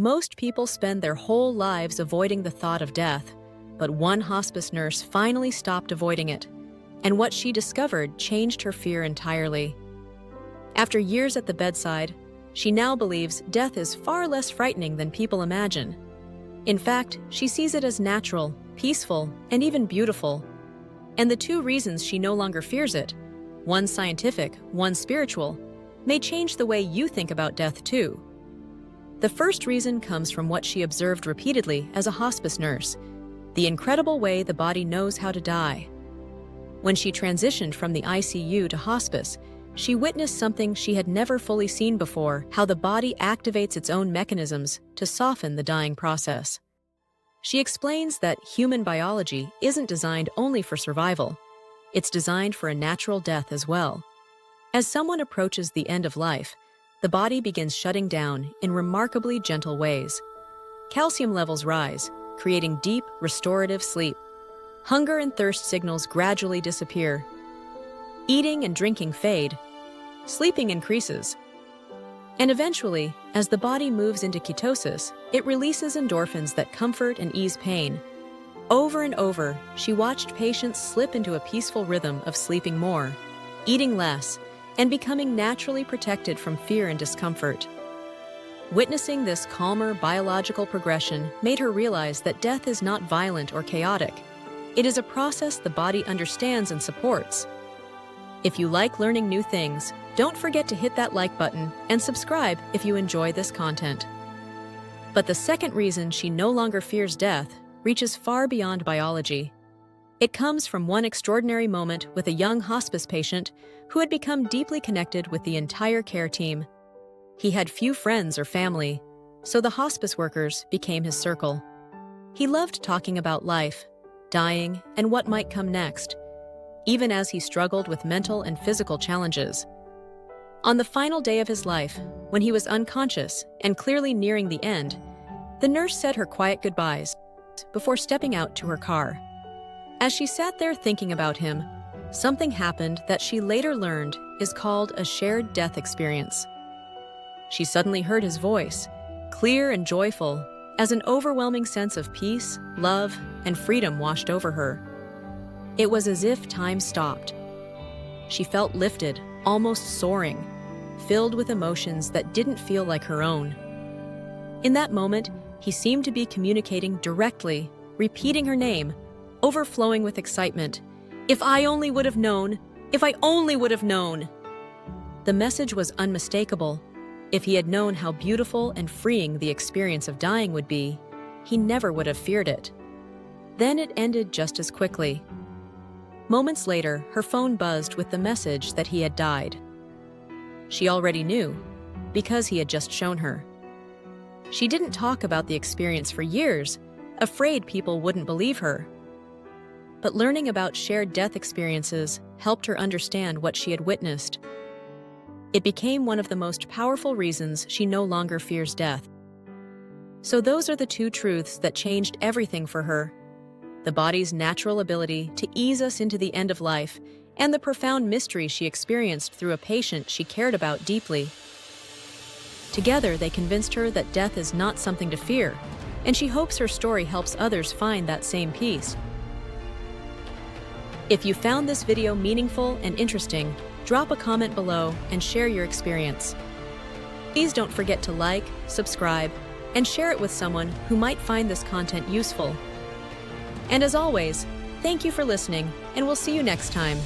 Most people spend their whole lives avoiding the thought of death, but one hospice nurse finally stopped avoiding it, and what she discovered changed her fear entirely. After years at the bedside, she now believes death is far less frightening than people imagine. In fact, she sees it as natural, peaceful, and even beautiful. And the two reasons she no longer fears it, one scientific, one spiritual, may change the way you think about death too. The first reason comes from what she observed repeatedly as a hospice nurse, the incredible way the body knows how to die. When she transitioned from the ICU to hospice, she witnessed something she had never fully seen before: how the body activates its own mechanisms to soften the dying process. She explains that human biology isn't designed only for survival. It's designed for a natural death as well. As someone approaches the end of life, the body begins shutting down in remarkably gentle ways. Calcium levels rise, creating deep, restorative sleep. Hunger and thirst signals gradually disappear. Eating and drinking fade. Sleeping increases. And eventually, as the body moves into ketosis, it releases endorphins that comfort and ease pain. Over and over, she watched patients slip into a peaceful rhythm of sleeping more, eating less, and becoming naturally protected from fear and discomfort. Witnessing this calmer biological progression made her realize that death is not violent or chaotic. It is a process the body understands and supports. If you like learning new things, don't forget to hit that like button and subscribe if you enjoy this content. But the second reason she no longer fears death reaches far beyond biology. It comes from one extraordinary moment with a young hospice patient who had become deeply connected with the entire care team. He had few friends or family, so the hospice workers became his circle. He loved talking about life, dying, and what might come next, even as he struggled with mental and physical challenges. On the final day of his life, when he was unconscious and clearly nearing the end, the nurse said her quiet goodbyes before stepping out to her car. As she sat there thinking about him, something happened that she later learned is called a shared death experience. She suddenly heard his voice, clear and joyful, as an overwhelming sense of peace, love, and freedom washed over her. It was as if time stopped. She felt lifted, almost soaring, filled with emotions that didn't feel like her own. In that moment, he seemed to be communicating directly, repeating her name, overflowing with excitement. "If I only would have known! If I only would have known!" The message was unmistakable. If he had known how beautiful and freeing the experience of dying would be, he never would have feared it. Then it ended just as quickly. Moments later, her phone buzzed with the message that he had died. She already knew, because he had just shown her. She didn't talk about the experience for years, afraid people wouldn't believe her. But learning about shared death experiences helped her understand what she had witnessed. It became one of the most powerful reasons she no longer fears death. So those are the two truths that changed everything for her: the body's natural ability to ease us into the end of life, and the profound mystery she experienced through a patient she cared about deeply. Together, they convinced her that death is not something to fear, and she hopes her story helps others find that same peace. If you found this video meaningful and interesting, drop a comment below and share your experience. Please don't forget to like, subscribe, and share it with someone who might find this content useful. And as always, thank you for listening, and we'll see you next time.